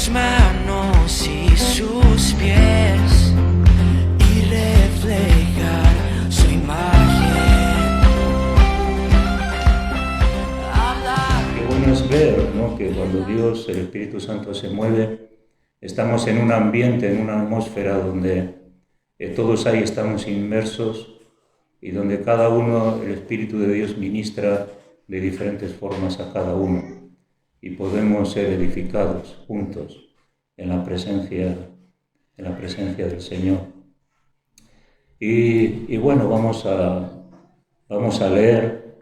sus manos y sus pies y reflejar su imagen. Qué bueno es ver, ¿no?, que cuando Dios, el Espíritu Santo, se mueve, estamos en un ambiente, en una atmósfera donde todos ahí estamos inmersos y donde cada uno, el Espíritu de Dios, ministra de diferentes formas a cada uno y podemos ser edificados juntos en la presencia del Señor. Y bueno, vamos a leer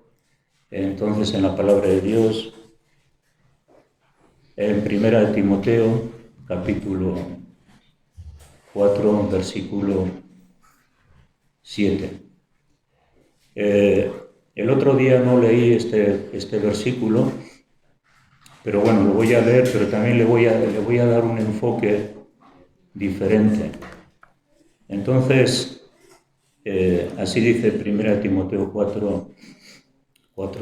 entonces en la palabra de Dios, en 1 Timoteo, capítulo 4, versículo 7. El otro día no leí este versículo, pero bueno, lo voy a leer, pero también le voy a dar un enfoque diferente. Entonces, así dice 1 Timoteo 4,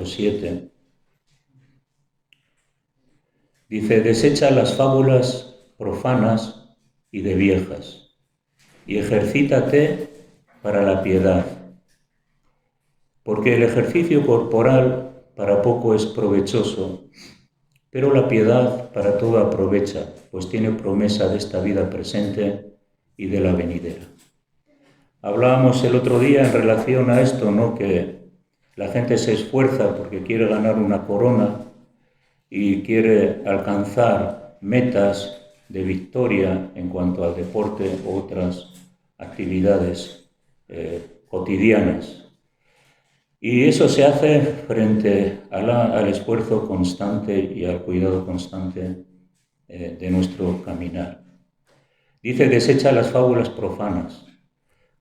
7. Dice: desecha las fábulas profanas y de viejas, y ejercítate para la piedad. Porque el ejercicio corporal para poco es provechoso, pero la piedad para todo aprovecha, pues tiene promesa de esta vida presente y de la venidera. Hablábamos el otro día en relación a esto, ¿no?, que la gente se esfuerza porque quiere ganar una corona y quiere alcanzar metas de victoria en cuanto al deporte u otras actividades cotidianas. Y eso se hace frente al esfuerzo constante y al cuidado constante de nuestro caminar. Dice: desecha las fábulas profanas.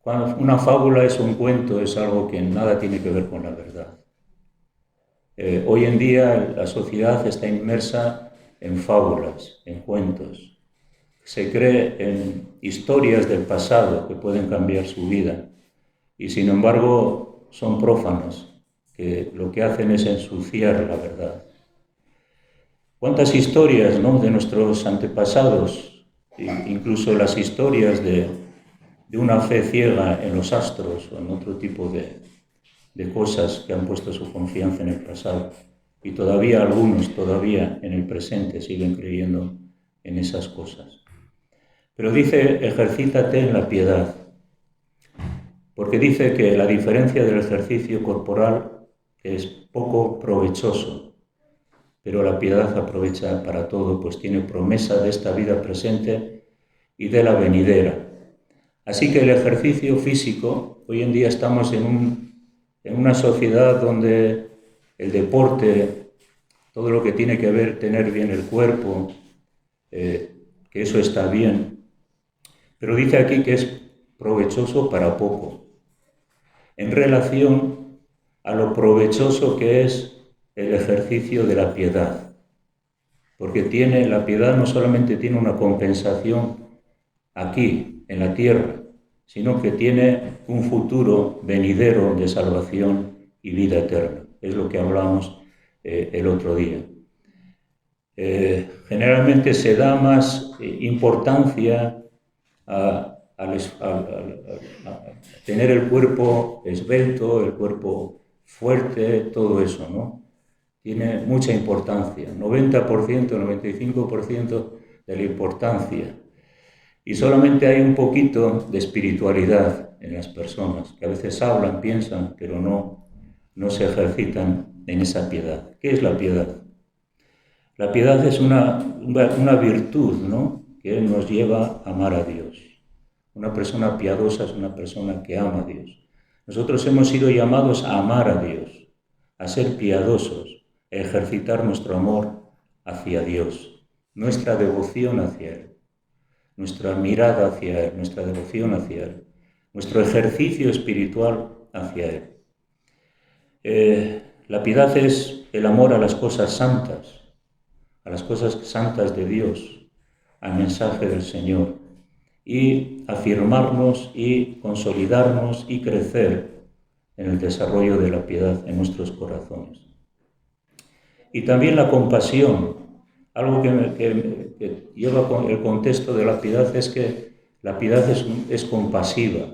Cuando una fábula es un cuento, es algo que nada tiene que ver con la verdad. Hoy en día la sociedad está inmersa en fábulas, en cuentos. Se cree en historias del pasado que pueden cambiar su vida y sin embargo son prófanos, que lo que hacen es ensuciar la verdad. ¿Cuántas historias, ¿no?, de nuestros antepasados, incluso las historias de una fe ciega en los astros o en otro tipo de cosas que han puesto su confianza en el pasado, y todavía algunos, todavía en el presente, siguen creyendo en esas cosas? Pero dice: ejercítate en la piedad, porque dice que la diferencia del ejercicio corporal es poco provechoso, pero la piedad aprovecha para todo, pues tiene promesa de esta vida presente y de la venidera. Así que el ejercicio físico, hoy en día estamos en una sociedad donde el deporte, todo lo que tiene que ver tener bien el cuerpo, que eso está bien, pero dice aquí que es provechoso para poco, en relación a lo provechoso que es el ejercicio de la piedad, porque la piedad no solamente tiene una compensación aquí, en la tierra, sino que tiene un futuro venidero de salvación y vida eterna. Es lo que hablamos el otro día. Generalmente se da más importancia a tener el cuerpo esbelto, el cuerpo fuerte, todo eso, ¿no? Tiene mucha importancia, 90%, 95% de la importancia. Y solamente hay un poquito de espiritualidad en las personas, que a veces hablan, piensan, pero no se ejercitan en esa piedad. ¿Qué es la piedad? La piedad es una virtud, ¿no?, que nos lleva a amar a Dios. Una persona piadosa es una persona que ama a Dios. Nosotros hemos sido llamados a amar a Dios, a ser piadosos, a ejercitar nuestro amor hacia Dios, nuestra devoción hacia Él, nuestra mirada hacia Él, nuestra devoción hacia Él, nuestro ejercicio espiritual hacia Él. La piedad es el amor a las cosas santas de Dios, al mensaje del Señor, y afirmarnos y consolidarnos y crecer en el desarrollo de la piedad en nuestros corazones. Y también la compasión algo que lleva con el contexto de la piedad es que la piedad es compasiva.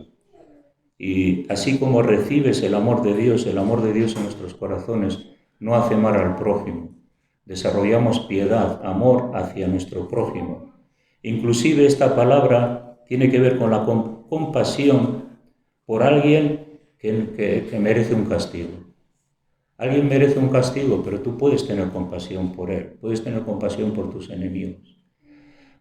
Y así como recibes el amor de Dios en nuestros corazones no hace mal al prójimo. Desarrollamos piedad, amor hacia nuestro prójimo. Inclusive esta palabra tiene que ver con la compasión por alguien que merece un castigo. Alguien merece un castigo, pero tú puedes tener compasión por él, puedes tener compasión por tus enemigos.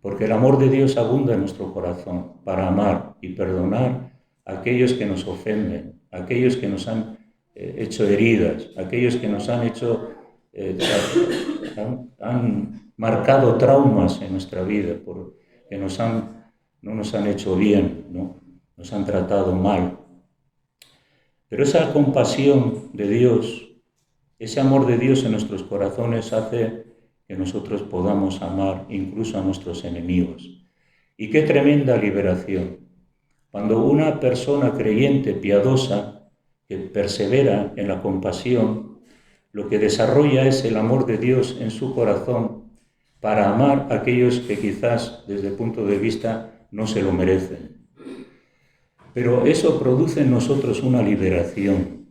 Porque el amor de Dios abunda en nuestro corazón para amar y perdonar a aquellos que nos ofenden, a aquellos que nos han hecho heridas, a aquellos que nos han hecho, han marcado traumas en nuestra vida, que no nos han hecho bien, ¿no? Nos han tratado mal. Pero esa compasión de Dios, ese amor de Dios en nuestros corazones hace que nosotros podamos amar incluso a nuestros enemigos. Y qué tremenda liberación. Cuando una persona creyente, piadosa, que persevera en la compasión, lo que desarrolla es el amor de Dios en su corazón para amar a aquellos que quizás desde el punto de vista no se lo merecen. Pero eso produce en nosotros una liberación.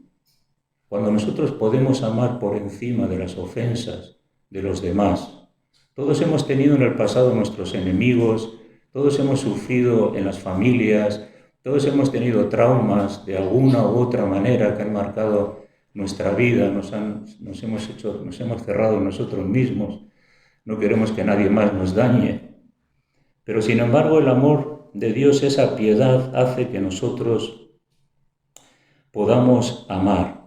Cuando nosotros podemos amar por encima de las ofensas de los demás. Todos hemos tenido en el pasado nuestros enemigos, todos hemos sufrido en las familias, todos hemos tenido traumas de alguna u otra manera que han marcado nuestra vida, nos hemos cerrado en nosotros mismos, no queremos que nadie más nos dañe. Pero sin embargo el amor de Dios, esa piedad, hace que nosotros podamos amar.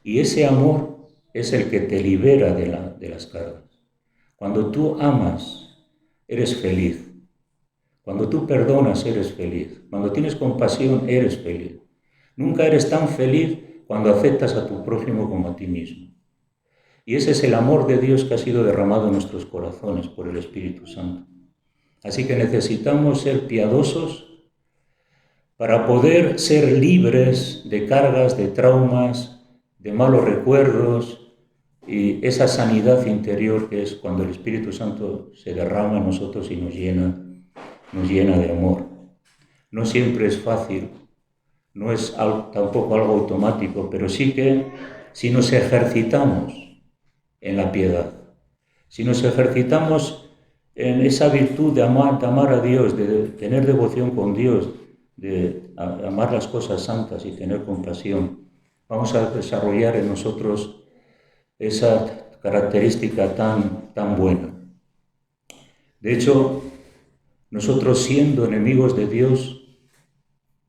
Y ese amor es el que te libera de las cargas. Cuando tú amas, eres feliz. Cuando tú perdonas, eres feliz. Cuando tienes compasión, eres feliz. Nunca eres tan feliz cuando aceptas a tu prójimo como a ti mismo. Y ese es el amor de Dios que ha sido derramado en nuestros corazones por el Espíritu Santo. Así que necesitamos ser piadosos para poder ser libres de cargas, de traumas, de malos recuerdos, y esa sanidad interior que es cuando el Espíritu Santo se derrama en nosotros y nos llena de amor. No siempre es fácil, no es tampoco algo automático, pero sí que si nos ejercitamos en la piedad, si nos ejercitamos en esa virtud de amar a Dios, de tener devoción con Dios, de amar las cosas santas y tener compasión, vamos a desarrollar en nosotros esa característica tan buena. De hecho, nosotros siendo enemigos de Dios,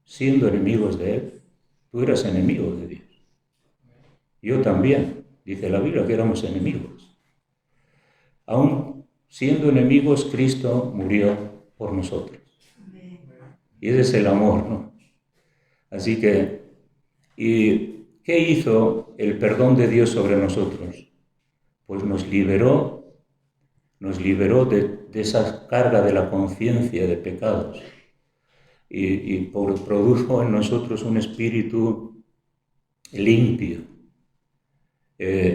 siendo enemigos de Él, tú eras enemigo de Dios. Yo también, dice la Biblia, que éramos enemigos. Aún siendo enemigos, Cristo murió por nosotros. Y ese es el amor, ¿no? Así que, ¿y qué hizo el perdón de Dios sobre nosotros? Pues nos liberó de esa carga de la conciencia de pecados y produjo en nosotros un espíritu limpio,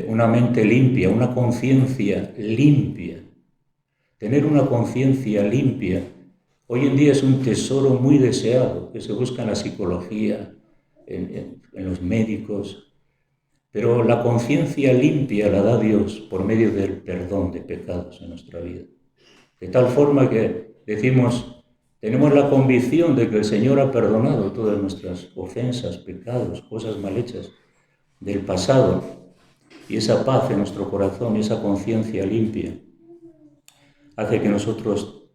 una mente limpia, una conciencia limpia. Tener una conciencia limpia hoy en día es un tesoro muy deseado que se busca en la psicología, en los médicos. Pero la conciencia limpia la da Dios por medio del perdón de pecados en nuestra vida. De tal forma que decimos, tenemos la convicción de que el Señor ha perdonado todas nuestras ofensas, pecados, cosas mal hechas del pasado. Y esa paz en nuestro corazón, esa conciencia limpia, hace que nosotros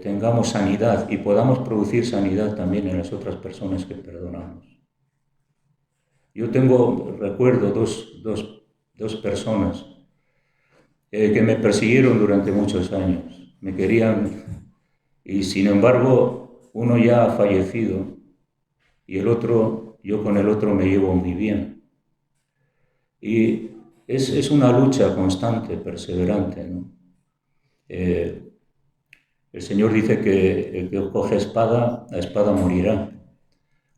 tengamos sanidad y podamos producir sanidad también en las otras personas que perdonamos. Yo recuerdo dos personas que me persiguieron durante muchos años. Me querían y sin embargo uno ya ha fallecido y yo con el otro me llevo muy bien. Y es una lucha constante, perseverante, ¿no? El Señor dice que el que coge espada, la espada morirá.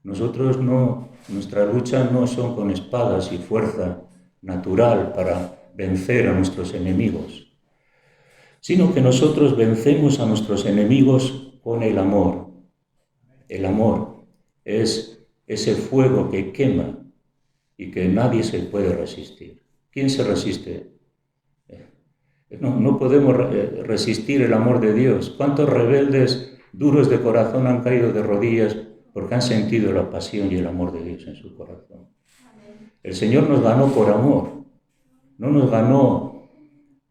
Nosotros no, nuestra lucha no son con espadas y fuerza natural para vencer a nuestros enemigos. sino que nosotros vencemos a nuestros enemigos con el amor. El amor es ese fuego que quema y que nadie se puede resistir. ¿Quién se resiste? No podemos resistir el amor de Dios. ¿Cuántos rebeldes duros de corazón han caído de rodillas porque han sentido la pasión y el amor de Dios en su corazón? El Señor nos ganó por amor, no nos ganó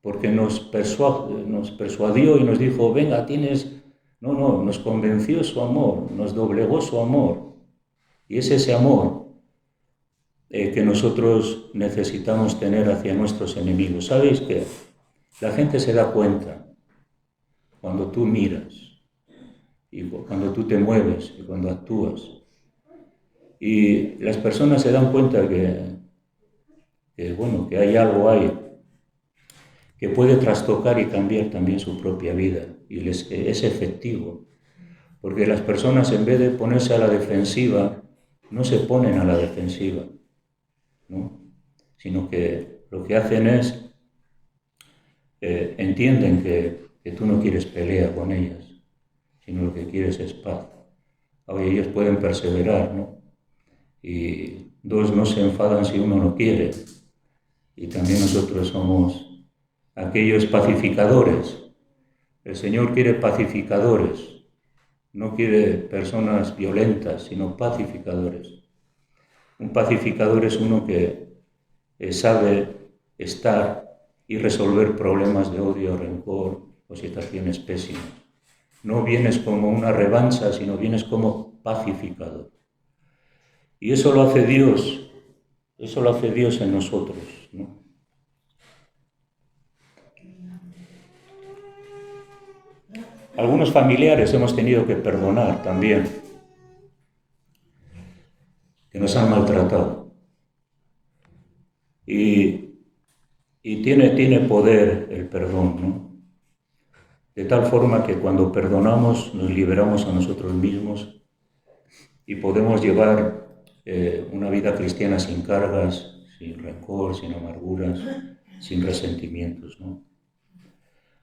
porque nos persuadió y nos dijo, venga, tienes... No, nos convenció su amor, nos doblegó su amor. Y es ese amor que nosotros necesitamos tener hacia nuestros enemigos. ¿Sabéis qué? La gente se da cuenta cuando tú miras y cuando tú te mueves y cuando actúas. Y las personas se dan cuenta que hay algo ahí que puede trastocar y cambiar también su propia vida. Y es efectivo. Porque las personas, en vez de ponerse a la defensiva, no se ponen a la defensiva, ¿no? Sino que lo que hacen es, entienden que tú no quieres pelea con ellas, sino lo que quieres es paz. Ahora, ellos pueden perseverar, ¿no? Y dos no se enfadan si uno no quiere. Y también nosotros somos aquellos pacificadores. El Señor quiere pacificadores, no quiere personas violentas, sino pacificadores. Un pacificador es uno que sabe estar y resolver problemas de odio, rencor o situaciones pésimas. No vienes como una revancha, sino vienes como pacificador. Y eso lo hace Dios en nosotros, ¿no? Algunos familiares hemos tenido que perdonar también, que nos han maltratado. Y tiene poder el perdón, ¿no? De tal forma que cuando perdonamos nos liberamos a nosotros mismos y podemos llevar una vida cristiana sin cargas, sin rencor, sin amarguras, sin resentimientos, ¿no?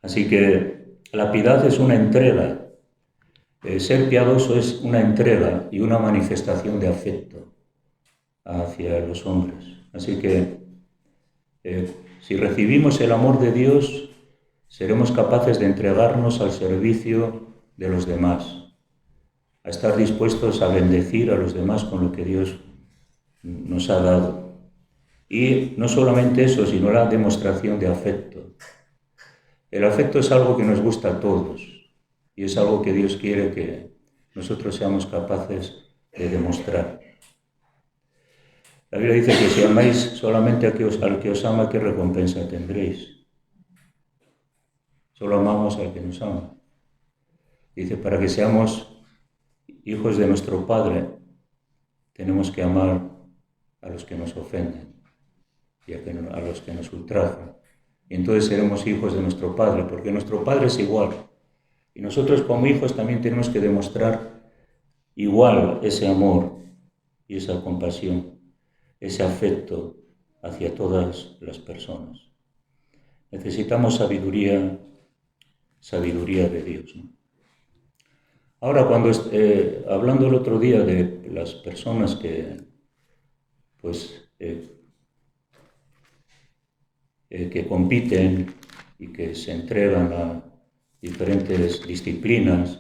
Así que la piedad es una entrega. Ser piadoso es una entrega y una manifestación de afecto hacia los hombres. Así que si recibimos el amor de Dios, seremos capaces de entregarnos al servicio de los demás, a estar dispuestos a bendecir a los demás con lo que Dios nos ha dado. Y no solamente eso, sino la demostración de afecto. El afecto es algo que nos gusta a todos y es algo que Dios quiere que nosotros seamos capaces de demostrar. La Biblia dice que si amáis solamente al que os ama, ¿qué recompensa tendréis? Solo amamos al que nos ama. Dice, para que seamos hijos de nuestro Padre, tenemos que amar a los que nos ofenden y a los que nos ultrajan. Y entonces seremos hijos de nuestro Padre, porque nuestro Padre es igual. Y nosotros como hijos también tenemos que demostrar igual ese amor y esa compasión, ese afecto hacia todas las personas. Necesitamos sabiduría de Dios, ¿no? Ahora, cuando hablando el otro día de las personas que compiten y que se entregan a diferentes disciplinas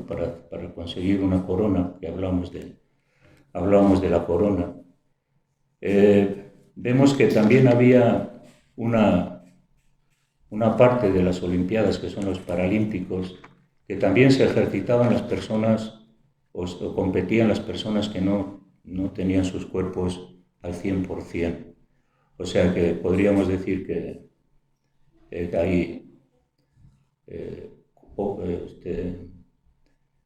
para conseguir una corona, que hablamos de la corona. Vemos que también había una parte de las Olimpiadas, que son los Paralímpicos, que también se ejercitaban las personas o competían las personas que no tenían sus cuerpos al 100%. O sea que podríamos decir que hay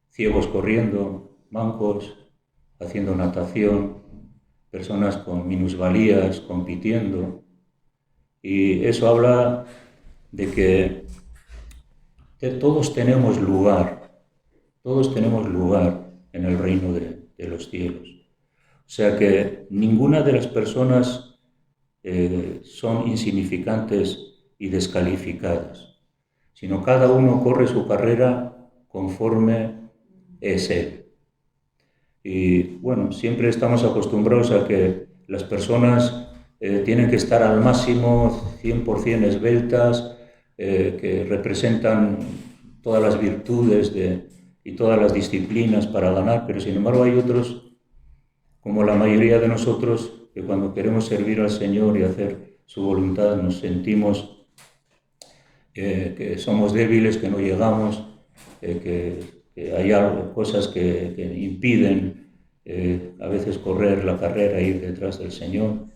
ciegos corriendo, mancos haciendo natación, personas con minusvalías compitiendo. Y eso habla de que todos tenemos lugar en el reino de los cielos. O sea que ninguna de las personas son insignificantes y descalificadas, sino cada uno corre su carrera conforme es él. Y bueno, siempre estamos acostumbrados a que las personas tienen que estar al máximo, 100% esbeltas, que representan todas las virtudes y todas las disciplinas para ganar, pero sin embargo hay otros, como la mayoría de nosotros, que cuando queremos servir al Señor y hacer su voluntad nos sentimos que somos débiles, que no llegamos, que hay cosas que impiden a veces correr la carrera e ir detrás del Señor.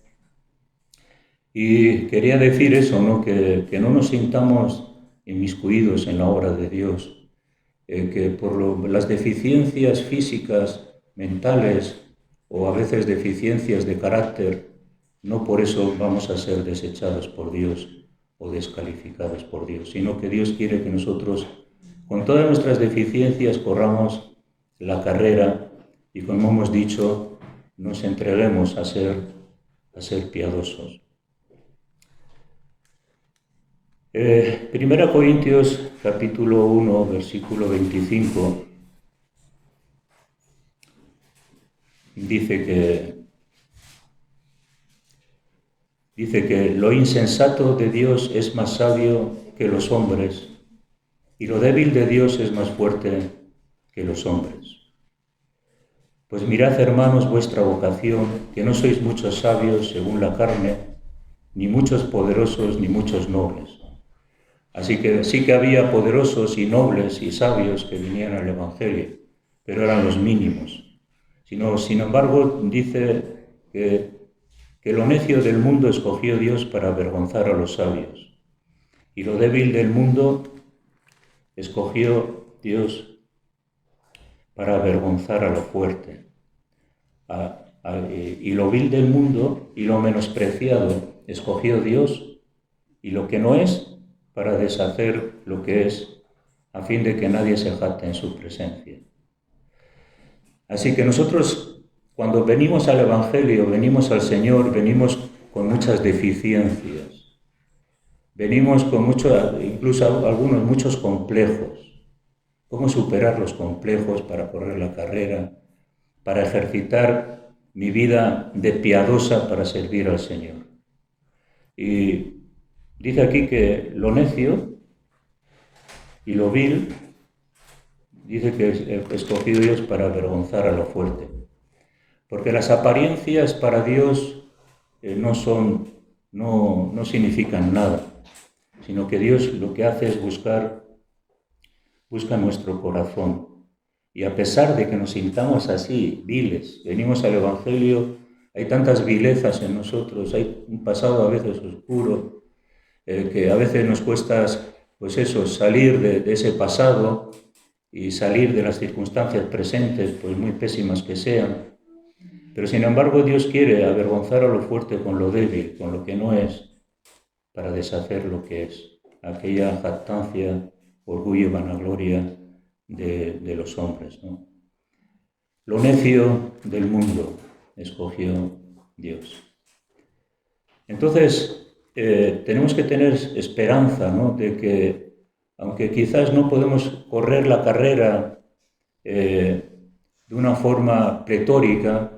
Y quería decir eso, ¿no? Que no nos sintamos inmiscuidos en la obra de Dios, que por las deficiencias físicas, mentales o a veces deficiencias de carácter, no por eso vamos a ser desechados por Dios o descalificados por Dios, sino que Dios quiere que nosotros, con todas nuestras deficiencias, corramos la carrera y, como hemos dicho, nos entreguemos a ser piadosos. 1 Corintios capítulo 1, versículo 25, dice que lo insensato de Dios es más sabio que los hombres y lo débil de Dios es más fuerte que los hombres. Pues mirad, hermanos, vuestra vocación, que no sois muchos sabios según la carne, ni muchos poderosos, ni muchos nobles. Así que sí que había poderosos y nobles y sabios que vinían al Evangelio, pero eran los mínimos. Sin embargo, dice que lo necio del mundo escogió Dios para avergonzar a los sabios, y lo débil del mundo escogió Dios para avergonzar a lo fuerte. Y lo vil del mundo y lo menospreciado escogió Dios, y lo que no es, para deshacer lo que es, a fin de que nadie se jacte en su presencia. Así que nosotros, cuando venimos al Evangelio, venimos al Señor, venimos con muchas deficiencias, venimos con incluso algunos muchos complejos. ¿Cómo superar los complejos para correr la carrera, para ejercitar mi vida de piadosa para servir al Señor? Y dice aquí que lo necio y lo vil, dice que es escogido Dios para avergonzar a lo fuerte. Porque las apariencias para Dios no significan nada, sino que Dios lo que hace es busca nuestro corazón. Y a pesar de que nos sintamos así, viles, venimos al Evangelio, hay tantas vilezas en nosotros, hay un pasado a veces oscuro, que a veces nos cuesta, pues eso, salir de ese pasado y salir de las circunstancias presentes, pues muy pésimas que sean. Pero sin embargo Dios quiere avergonzar a lo fuerte con lo débil, con lo que no es, para deshacer lo que es, aquella jactancia, orgullo y vanagloria de los hombres, ¿no? Lo necio del mundo escogió Dios. Entonces, tenemos que tener esperanza, ¿no?, de que, aunque quizás no podemos correr la carrera de una forma pletórica,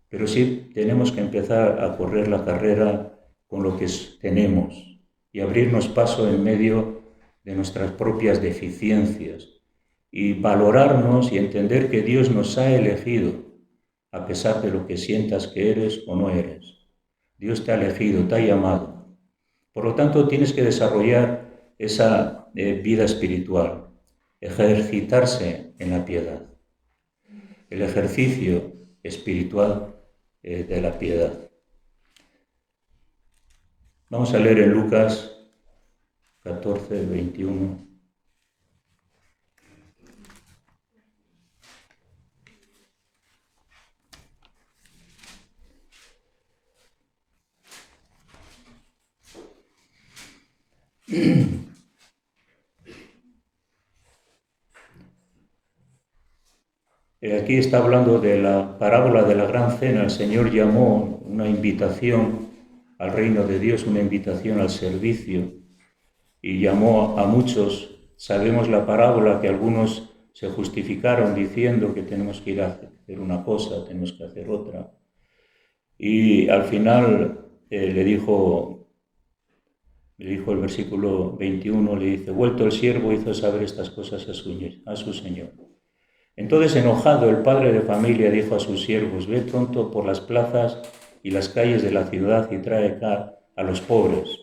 pero sí tenemos que empezar a correr la carrera con lo que tenemos y abrirnos paso en medio de nuestras propias deficiencias y valorarnos y entender que Dios nos ha elegido a pesar de lo que sientas que eres o no eres. Dios te ha elegido, te ha llamado. Por lo tanto, tienes que desarrollar esa vida espiritual, ejercitarse en la piedad. El ejercicio espiritual de la piedad. Vamos a leer en Lucas 14, 21. Aquí está hablando de la parábola de la gran cena. El Señor llamó una invitación al reino de Dios, una invitación al servicio, y llamó a muchos. Sabemos la parábola que algunos se justificaron diciendo que tenemos que ir a hacer una cosa, tenemos que hacer otra. Y al final le dijo el versículo 21, le dice: vuelto el siervo hizo saber estas cosas a su señor. Entonces, enojado, el padre de familia dijo a sus siervos: ve pronto por las plazas y las calles de la ciudad y trae acá a los pobres,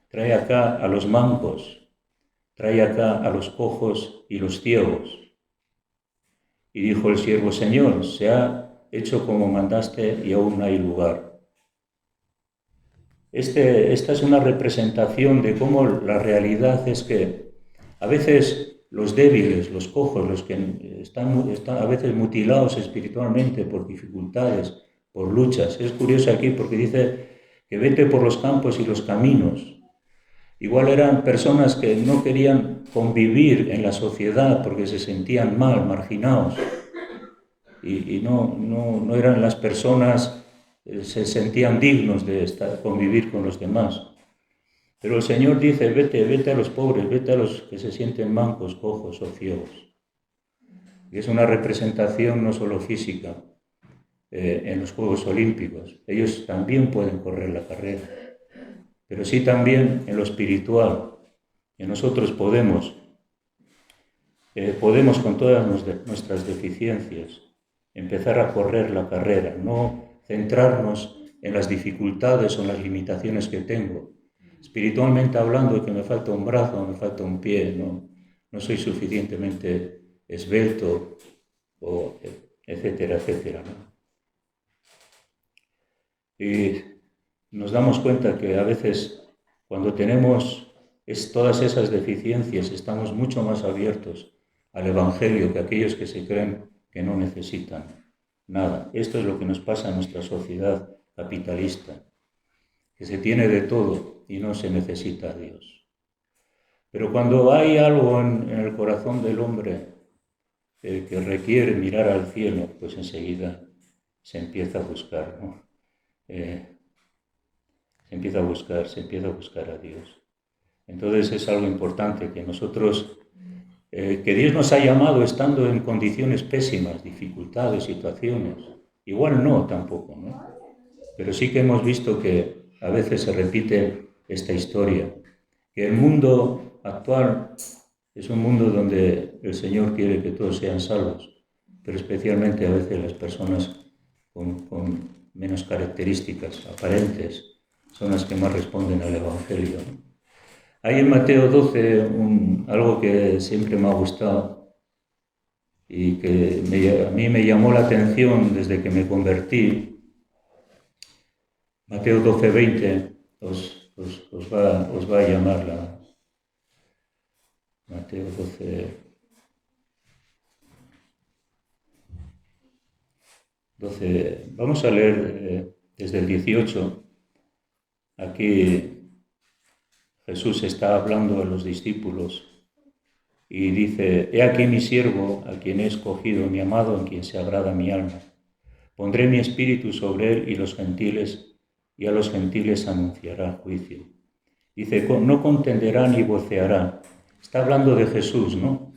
trae acá a los mancos, trae acá a los cojos y los ciegos. Y dijo el siervo: Señor, se ha hecho como mandaste y aún no hay lugar. Esta es una representación de cómo la realidad es que a veces los débiles, los cojos, los que están a veces mutilados espiritualmente por dificultades, por luchas. Es curioso aquí porque dice que vete por los campos y los caminos. Igual eran personas que no querían convivir en la sociedad porque se sentían mal, marginados. Y no eran las personas, se sentían dignos de convivir con los demás. Pero el Señor dice: vete a los pobres, vete a los que se sienten mancos, cojos o ciegos. Y es una representación no solo física en los Juegos Olímpicos. Ellos también pueden correr la carrera, pero sí también en lo espiritual. Que nosotros podemos con todas nuestras deficiencias empezar a correr la carrera, no centrarnos en las dificultades o en las limitaciones que tengo. Espiritualmente hablando, que me falta un brazo, me falta un pie, no soy suficientemente esbelto, etcétera, etcétera, ¿no? Y nos damos cuenta que a veces cuando tenemos todas esas deficiencias estamos mucho más abiertos al Evangelio que aquellos que se creen que no necesitan nada. Esto es lo que nos pasa en nuestra sociedad capitalista, que se tiene de todo y no se necesita a Dios. Pero cuando hay algo en el corazón del hombre que requiere mirar al cielo, pues enseguida se empieza a buscar, ¿no? Se empieza a buscar a Dios. Entonces es algo importante que nosotros, que Dios nos ha llamado estando en condiciones pésimas, dificultades, situaciones. Igual no tampoco, ¿no? Pero sí que hemos visto que a veces se repite esta historia, que el mundo actual es un mundo donde el Señor quiere que todos sean salvos, pero especialmente a veces las personas con menos características aparentes son las que más responden al Evangelio, ¿no? Hay en Mateo 12 algo que siempre me ha gustado y que a mí me llamó la atención desde que me convertí. Mateo 12:20 os va a llamar Mateo 12. Vamos a leer desde el 18. Aquí Jesús está hablando a los discípulos y dice: he aquí mi siervo, a quien he escogido, mi amado, en quien se agrada mi alma. Pondré mi espíritu sobre él y a los gentiles anunciará juicio. Dice: no contenderá ni voceará. Está hablando de Jesús, ¿no?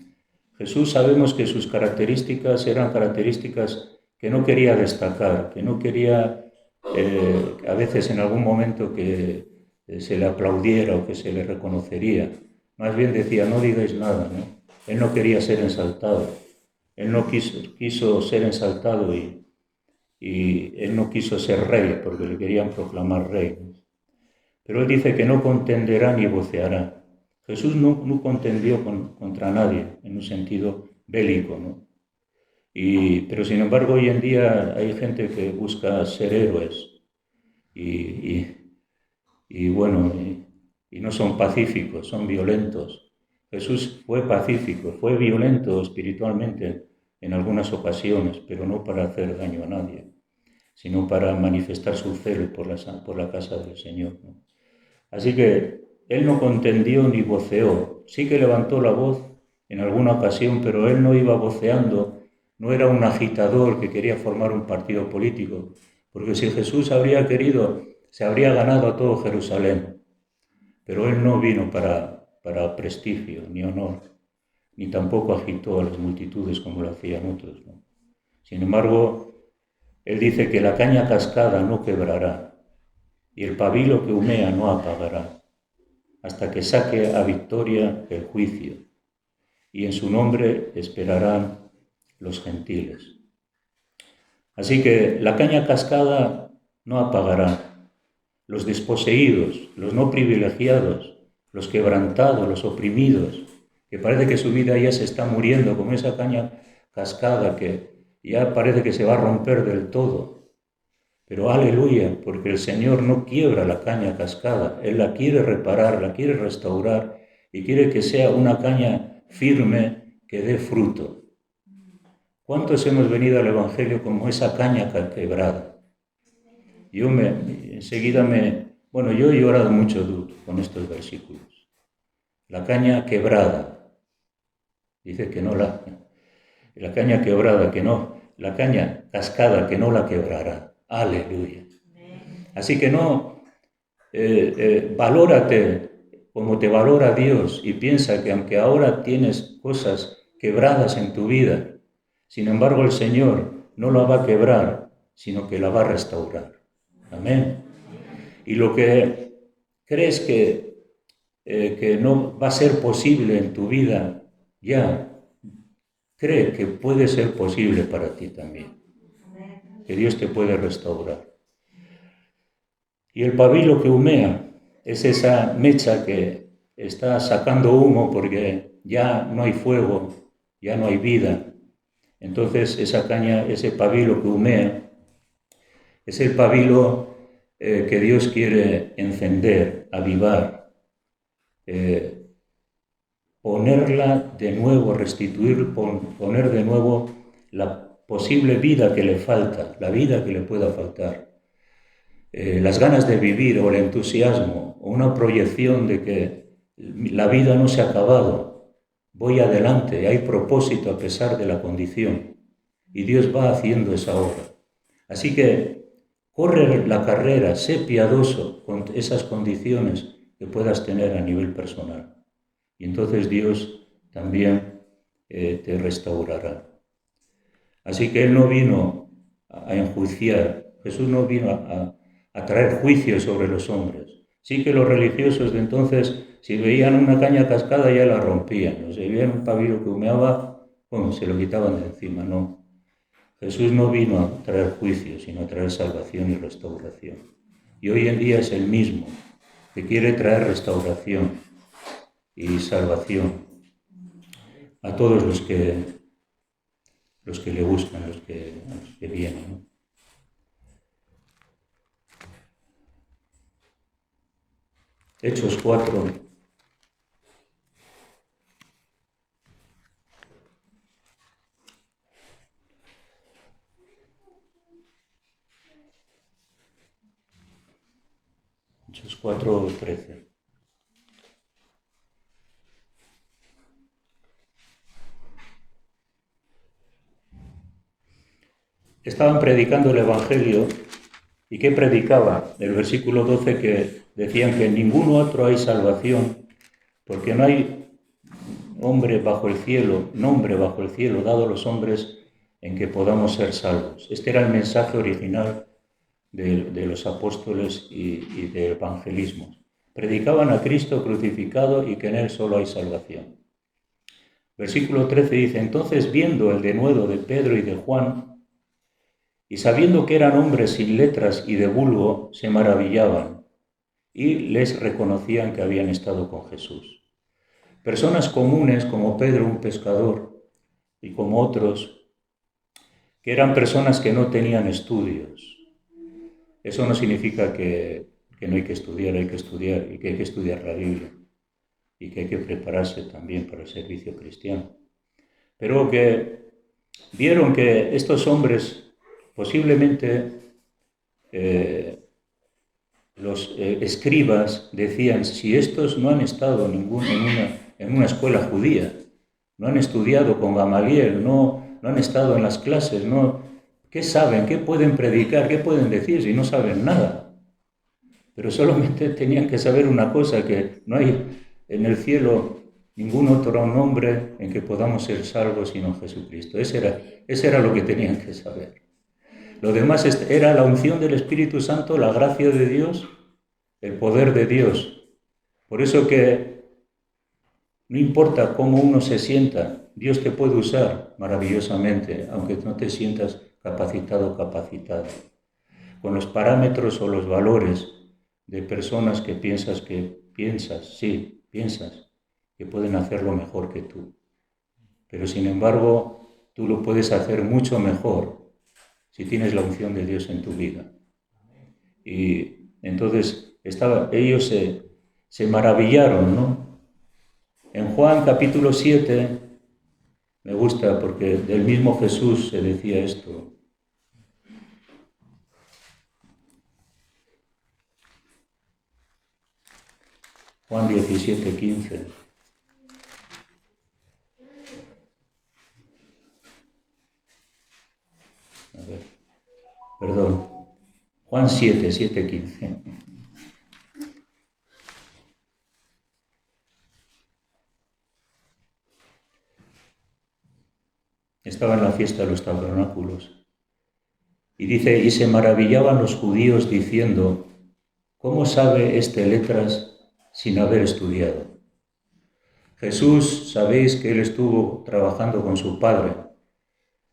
Jesús, sabemos que sus características eran características que no quería destacar, que no quería a veces en algún momento que se le aplaudiera o que se le reconocería. Más bien decía: no digáis nada, ¿no? Él no quería ser exaltado. Él no quiso ser exaltado y él no quiso ser rey porque le querían proclamar rey. Pero él dice que no contenderá ni voceará. Jesús no contendió contra nadie en un sentido bélico, ¿no? Pero sin embargo hoy en día hay gente que busca ser héroes y no son pacíficos, son violentos. Jesús fue pacífico, fue violento espiritualmente en algunas ocasiones, pero no para hacer daño a nadie, sino para manifestar su celo por la casa del Señor, ¿no? Así que él no contendió ni voceó. Sí que levantó la voz en alguna ocasión, pero él no iba voceando no era un agitador que quería formar un partido político, porque si Jesús habría querido, se habría ganado a todo Jerusalén. Pero él no vino para prestigio ni honor, ni tampoco agitó a las multitudes como lo hacían otros, ¿no? Sin embargo, él dice que la caña cascada no quebrará y el pabilo que humea no apagará, hasta que saque a victoria el juicio, y en su nombre esperarán los gentiles. Así que la caña cascada no apagará. Los desposeídos, los no privilegiados, los quebrantados, los oprimidos, que parece que su vida ya se está muriendo, como esa caña cascada que ya parece que se va a romper del todo. Pero aleluya, porque el Señor no quiebra la caña cascada, Él la quiere reparar, la quiere restaurar y quiere que sea una caña firme que dé fruto. ¿Cuántos hemos venido al Evangelio como esa caña quebrada? Yo he llorado mucho con estos versículos. La caña quebrada, dice que no la caña quebrada, que no, la caña cascada que no la quebrará. Aleluya. Así que valórate como te valora Dios y piensa que aunque ahora tienes cosas quebradas en tu vida, sin embargo el Señor no la va a quebrar, sino que la va a restaurar. Amén. Y lo que crees que no va a ser posible en tu vida, ya cree que puede ser posible para ti también. Que Dios te puede restaurar. Y el pabilo que humea es esa mecha que está sacando humo porque ya no hay fuego, ya no hay vida. Entonces esa caña, ese pabilo que humea, es el pabilo que Dios quiere encender, avivar, ponerla de nuevo, restituir, poner de nuevo la posible vida que le falta, la vida que le pueda faltar. Las ganas de vivir o el entusiasmo o una proyección de que la vida no se ha acabado, voy adelante, hay propósito a pesar de la condición y Dios va haciendo esa obra. Así que corre la carrera, sé piadoso con esas condiciones que puedas tener a nivel personal y entonces Dios también te restaurará. Así que Él no vino a enjuiciar, Jesús no vino a traer juicio sobre los hombres. Sí que los religiosos de entonces, si veían una caña cascada ya la rompían, o si veían un pabilo que humeaba, se lo quitaban de encima. No, Jesús no vino a traer juicio, sino a traer salvación y restauración. Y hoy en día es el mismo, que quiere traer restauración y salvación a todos los que le buscan, los que vienen, ¿no? Hechos 4. Hechos 4:13. Estaban predicando el Evangelio. ¿Y qué predicaba? El versículo 12 que decían que en ningún otro hay salvación, porque no hay nombre bajo el cielo dado a los hombres en que podamos ser salvos. Este era el mensaje original de los apóstoles y del evangelismo. Predicaban a Cristo crucificado y que en Él solo hay salvación. Versículo 13 dice, entonces viendo el denuedo de Pedro y de Juan, y sabiendo que eran hombres sin letras y de vulgo, se maravillaban y les reconocían que habían estado con Jesús. Personas comunes como Pedro, un pescador, y como otros, que eran personas que no tenían estudios. Eso no significa que no hay que estudiar y que hay que estudiar la Biblia y que hay que prepararse también para el servicio cristiano. Pero que vieron que estos hombres posiblemente los escribas decían, si estos no han estado en una escuela judía, no han estudiado con Gamaliel, no no han estado en las clases, no, ¿qué saben? ¿Qué pueden predicar? ¿Qué pueden decir si no saben nada? Pero solamente tenían que saber una cosa, que no hay en el cielo ningún otro nombre en que podamos ser salvos sino Jesucristo. Ese era lo que tenían que saber. Lo demás era la unción del Espíritu Santo, la gracia de Dios, el poder de Dios. Por eso que no importa cómo uno se sienta, Dios te puede usar maravillosamente, aunque no te sientas capacitado o capacitada. Con los parámetros o los valores de personas que piensas que pueden hacerlo mejor que tú. Pero sin embargo, tú lo puedes hacer mucho mejor si tienes la unción de Dios en tu vida. Y entonces ellos se maravillaron, ¿no? En Juan capítulo 7, me gusta porque del mismo Jesús se decía esto. Juan 17, 15. A ver, perdón. Juan 7, 7, 15. Estaba en la fiesta de los tabernáculos. Y dice, y se maravillaban los judíos diciendo, ¿cómo sabe este letras sin haber estudiado? Jesús, sabéis que él estuvo trabajando con su Padre.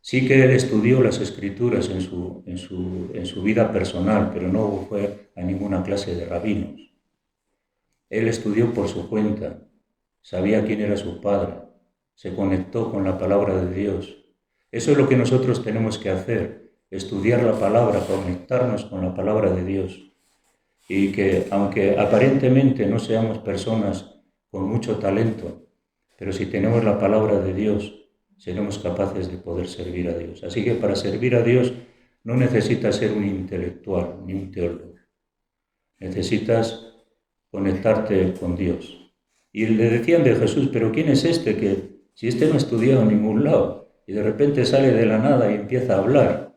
Sí que él estudió las Escrituras en su vida personal, pero no fue a ninguna clase de rabinos. Él estudió por su cuenta, sabía quién era su Padre, se conectó con la palabra de Dios. Eso es lo que nosotros tenemos que hacer, estudiar la palabra, conectarnos con la palabra de Dios. Y que aunque aparentemente no seamos personas con mucho talento, pero si tenemos la palabra de Dios, seremos capaces de poder servir a Dios. Así que para servir a Dios no necesitas ser un intelectual ni un teólogo. Necesitas conectarte con Dios. Y le decían de Jesús, pero ¿quién es este que si este no ha estudiado en ningún lado y de repente sale de la nada y empieza a hablar?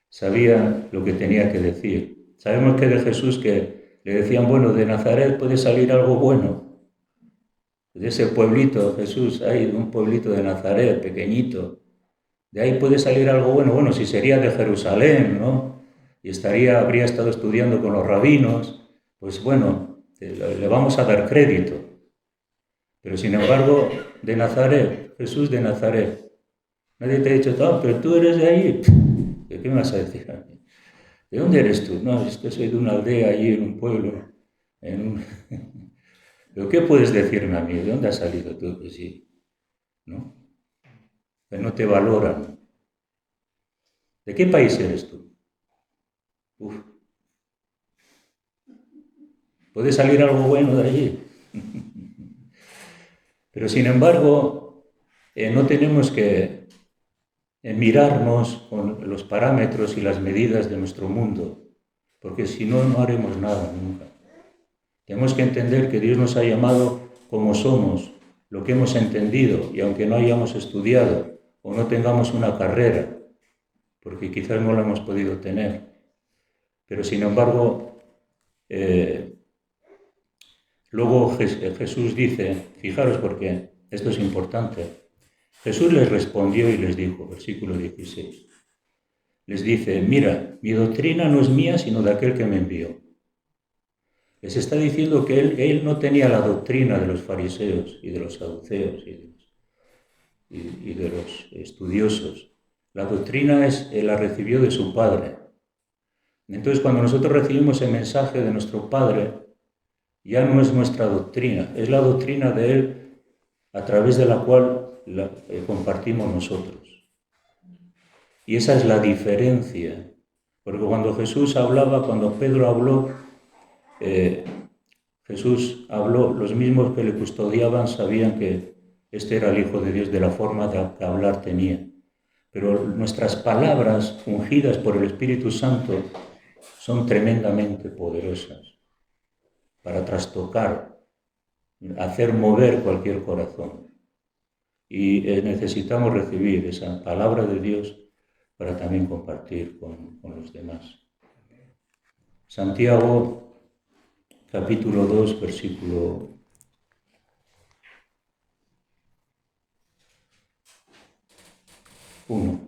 Sabía lo que tenía que decir. Sabemos que de Jesús que le decían, bueno, de Nazaret puede salir algo bueno. De ese pueblito, Jesús, hay un pueblito de Nazaret, pequeñito. De ahí puede salir algo bueno. Bueno, si sería de Jerusalén, ¿no? Y habría estado estudiando con los rabinos, pues bueno, le vamos a dar crédito. Pero sin embargo, de Nazaret, Jesús de Nazaret. Nadie te ha dicho, pero tú eres de ahí. ¿Qué me vas a decir a mí? ¿De dónde eres tú? No, es que soy de una aldea allí en un pueblo. ¿Pero qué puedes decirme a mí? ¿De dónde has salido tú? Pues sí, ¿no? Que no te valoran. ¿De qué país eres tú? Uf. ¿Puede salir algo bueno de allí? Pero sin embargo, no tenemos que mirarnos con los parámetros y las medidas de nuestro mundo, porque si no, no haremos nada nunca. Tenemos que entender que Dios nos ha llamado como somos, lo que hemos entendido, y aunque no hayamos estudiado o no tengamos una carrera, porque quizás no la hemos podido tener, pero sin embargo, luego Jesús dice, fijaros porque esto es importante, Jesús les respondió y les dijo, versículo 16, les dice, mira, mi doctrina no es mía sino de aquel que me envió. Les está diciendo que él no tenía la doctrina de los fariseos y de los saduceos y de los estudiosos. La doctrina la recibió de su Padre. Entonces, cuando nosotros recibimos el mensaje de nuestro Padre, ya no es nuestra doctrina, es la doctrina de Él a través de la cual compartimos nosotros. Y esa es la diferencia, porque cuando Jesús hablaba, cuando Pedro habló, Jesús habló, los mismos que le custodiaban sabían que este era el Hijo de Dios de la forma de hablar tenía. Pero nuestras palabras ungidas por el Espíritu Santo son tremendamente poderosas para trastocar, hacer mover cualquier corazón. y necesitamos recibir esa palabra de Dios para también compartir con los demás. Santiago, capítulo 2, versículo 1.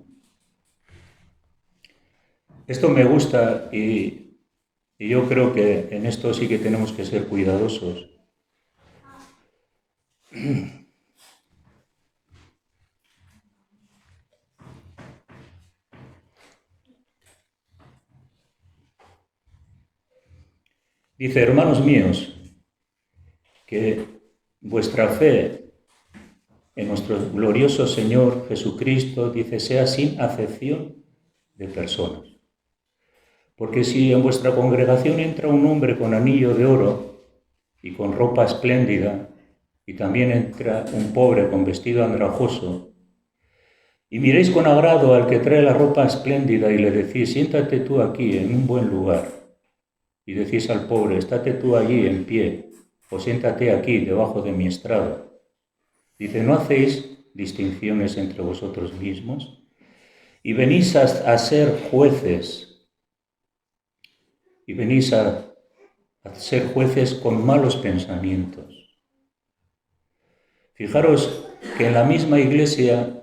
Esto me gusta y yo creo que en esto sí que tenemos que ser cuidadosos. Dice, hermanos míos, que vuestra fe en nuestro glorioso Señor Jesucristo, dice, sea sin acepción de personas. Porque si en vuestra congregación entra un hombre con anillo de oro y con ropa espléndida, y también entra un pobre con vestido andrajoso, y miréis con agrado al que trae la ropa espléndida y le decís, siéntate tú aquí en un buen lugar, y decís al pobre, estate tú allí en pie, o siéntate aquí debajo de mi estrado. Dice, ¿no hacéis distinciones entre vosotros mismos? Y venís a ser jueces, y venís a ser jueces con malos pensamientos. Fijaros que en la misma iglesia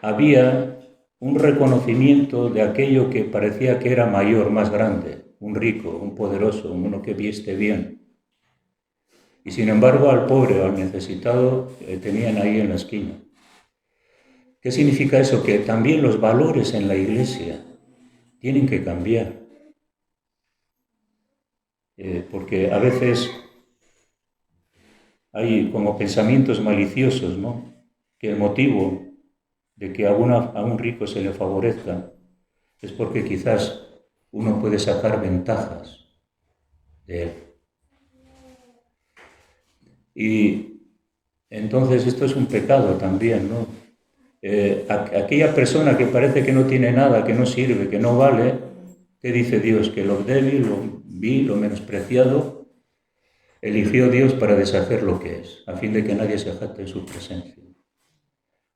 había un reconocimiento de aquello que parecía que era mayor, más grande, un rico, un poderoso, uno que viste bien. Y sin embargo al pobre o al necesitado tenían ahí en la esquina. ¿Qué significa eso? Que también los valores en la iglesia tienen que cambiar. Porque a veces hay como pensamientos maliciosos, ¿no? Que el motivo de que a un rico se le favorezca es porque quizás uno puede sacar ventajas de él. Y entonces esto es un pecado también, ¿no? Aquella persona que parece que no tiene nada, que no sirve, que no vale, ¿qué dice Dios? Que lo débil, lo vil, lo menospreciado, eligió Dios para deshacer lo que es, a fin de que nadie se jacte en su presencia.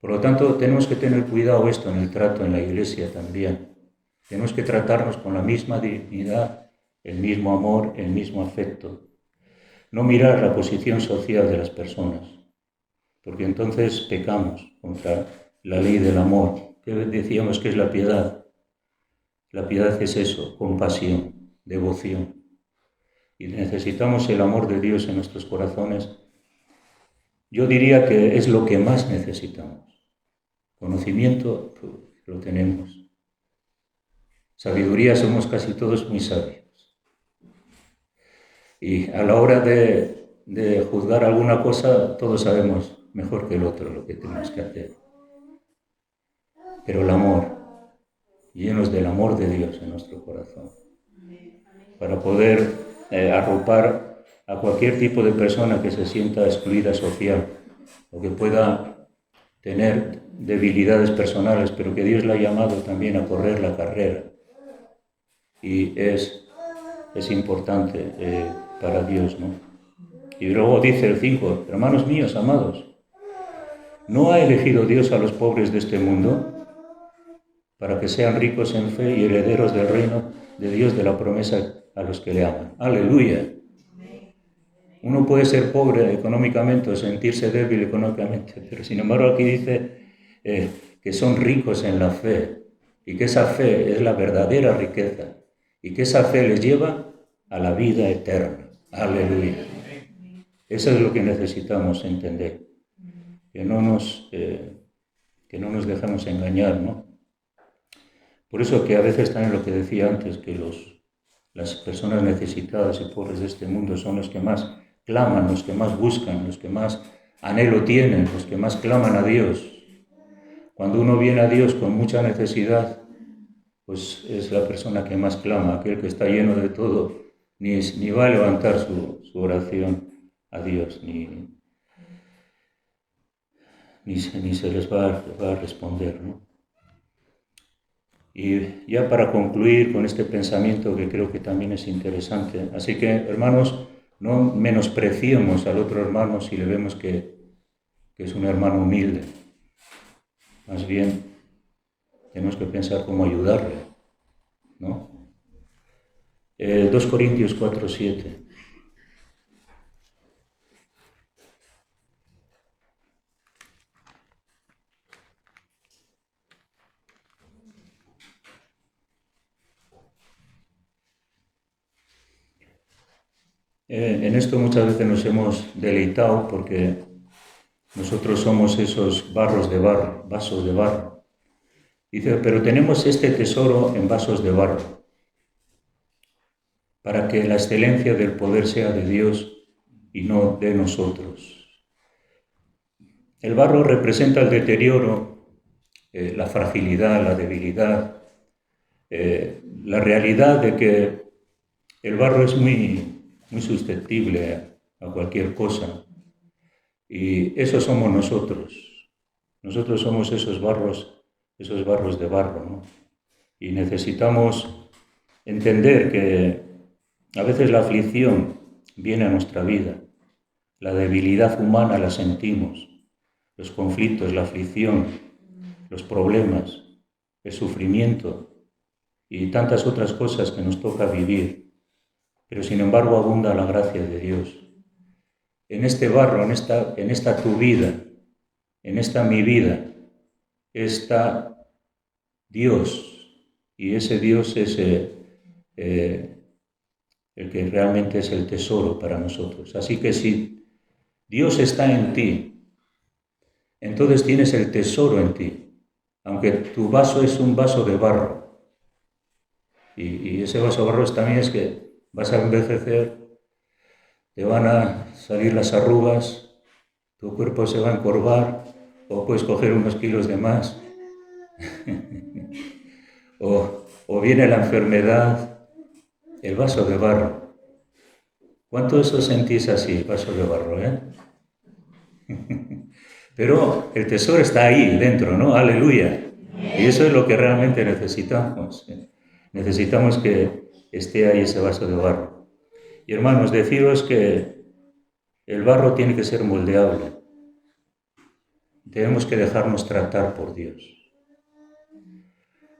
Por lo tanto, tenemos que tener cuidado esto en el trato en la iglesia también. Tenemos que tratarnos con la misma dignidad, el mismo amor, el mismo afecto. No mirar la posición social de las personas, porque entonces pecamos contra la ley del amor. ¿Qué decíamos que es la piedad? La piedad es eso, compasión, devoción. Y necesitamos el amor de Dios en nuestros corazones. Yo diría que es lo que más necesitamos. Conocimiento lo tenemos. Sabiduría somos casi todos muy sabios. Y a la hora de juzgar alguna cosa, todos sabemos mejor que el otro lo que tenemos que hacer. Pero el amor, llenos del amor de Dios en nuestro corazón, para poder arropar a cualquier tipo de persona que se sienta excluida social o que pueda tener debilidades personales, pero que Dios la ha llamado también a correr la carrera. Y es importante para Dios, ¿no? Y luego dice el 5, hermanos míos, amados, ¿no ha elegido Dios a los pobres de este mundo para que sean ricos en fe y herederos del reino de Dios, de la promesa a los que le aman? ¡Aleluya! Uno puede ser pobre económicamente o sentirse débil económicamente, pero sin embargo aquí dice que son ricos en la fe y que esa fe es la verdadera riqueza y que esa fe les lleva a la vida eterna. ¡Aleluya! Eso es lo que necesitamos entender, que no nos dejemos engañar, ¿no? Por eso que a veces también lo que decía antes, que las personas necesitadas y pobres de este mundo son los que más claman, los que más buscan, los que más anhelo tienen, los que más claman a Dios. Cuando uno viene a Dios con mucha necesidad, pues es la persona que más clama, aquel que está lleno de todo, ni va a levantar su oración a Dios, ni se les va a responder, ¿no? Y ya para concluir con este pensamiento que creo que también es interesante, así que hermanos, no menospreciemos al otro hermano si le vemos que que es un hermano humilde. Más bien, tenemos que pensar cómo ayudarle, ¿no? 2 Corintios 4:7. En esto muchas veces nos hemos deleitado porque nosotros somos esos vasos de barro. Dice, pero tenemos este tesoro en vasos de barro, para que la excelencia del poder sea de Dios y no de nosotros. El barro representa el deterioro, la fragilidad, la debilidad, la realidad de que el barro es muy susceptible a cualquier cosa. Y eso somos nosotros. Nosotros somos esos barros de barro, ¿no? Y necesitamos entender que a veces la aflicción viene a nuestra vida. La debilidad humana la sentimos. Los conflictos, la aflicción, los problemas, el sufrimiento y tantas otras cosas que nos toca vivir. Pero sin embargo abunda la gracia de Dios. En este barro, en esta tu vida, en esta mi vida, está Dios. Y ese Dios es el que realmente es el tesoro para nosotros. Así que si Dios está en ti, entonces tienes el tesoro en ti. Aunque tu vaso es un vaso de barro. Y ese vaso de barro también es que vas a envejecer, te van a salir las arrugas, tu cuerpo se va a encorvar, o puedes coger unos kilos de más, o viene la enfermedad, el vaso de barro. ¿Cuántos os sentís así, vaso de barro, Pero el tesoro está ahí dentro, ¿no? ¡Aleluya! Y eso es lo que realmente necesitamos. Necesitamos que esté ahí ese vaso de barro. Y hermanos, deciros que el barro tiene que ser moldeable. Tenemos que dejarnos tratar por Dios.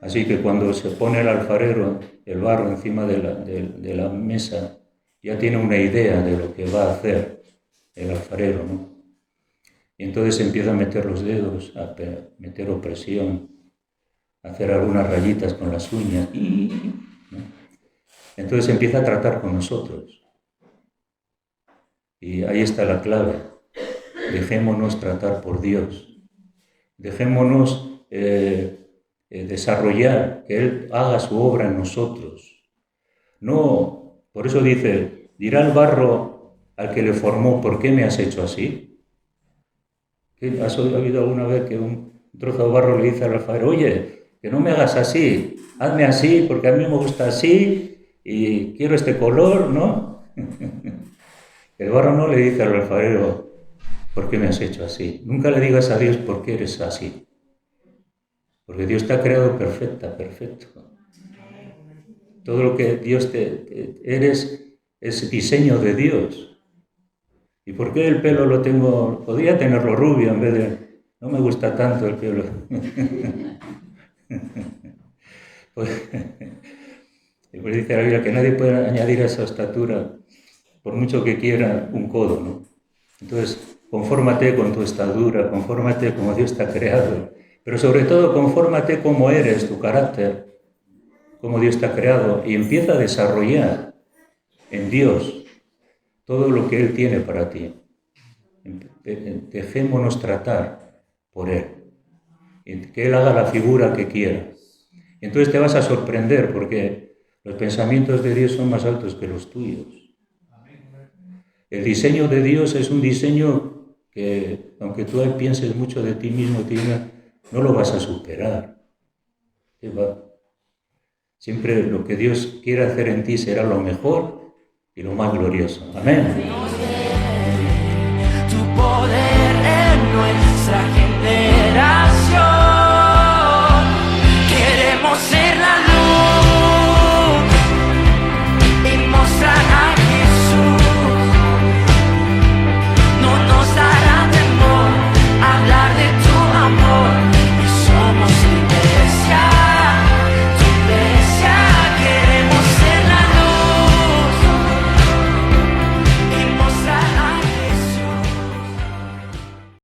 Así que cuando se pone el alfarero, el barro encima de la mesa, ya tiene una idea de lo que va a hacer el alfarero, ¿no? Y entonces empieza a meter los dedos, a meter opresión, a hacer algunas rayitas con las uñas, ¿no? Entonces empieza a tratar con nosotros. Y ahí está la clave. Dejémonos tratar por Dios. Dejémonos desarrollar, que Él haga su obra en nosotros. No, por eso dice, dirá el barro al que le formó, ¿por qué me has hecho así? ¿Has oído alguna vez que un trozo de barro le dice al alfarero, oye, que no me hagas así, hazme así, porque a mí me gusta así y quiero este color, ¿no? El barro no le dice al alfarero, ¿por qué me has hecho así? Nunca le digas a Dios por qué eres así. Porque Dios te ha creado perfecto. Todo lo que Dios eres es diseño de Dios. ¿Y por qué el pelo lo tengo? Podría tenerlo rubio en vez de... No me gusta tanto el pelo. Pues dice la Biblia que nadie puede añadir a esa estatura, por mucho que quiera, un codo, ¿no? Entonces, confórmate con tu estatura, confórmate como Dios te ha creado, pero sobre todo confórmate como eres, tu carácter, como Dios te ha creado, y empieza a desarrollar en Dios todo lo que Él tiene para ti. Dejémonos tratar por Él, que Él haga la figura que quiera. Entonces te vas a sorprender porque los pensamientos de Dios son más altos que los tuyos. El diseño de Dios es un diseño que, aunque tú pienses mucho de ti mismo, no lo vas a superar. Siempre lo que Dios quiere hacer en ti será lo mejor y lo más glorioso. Amén. Tu poder en nuestra gente.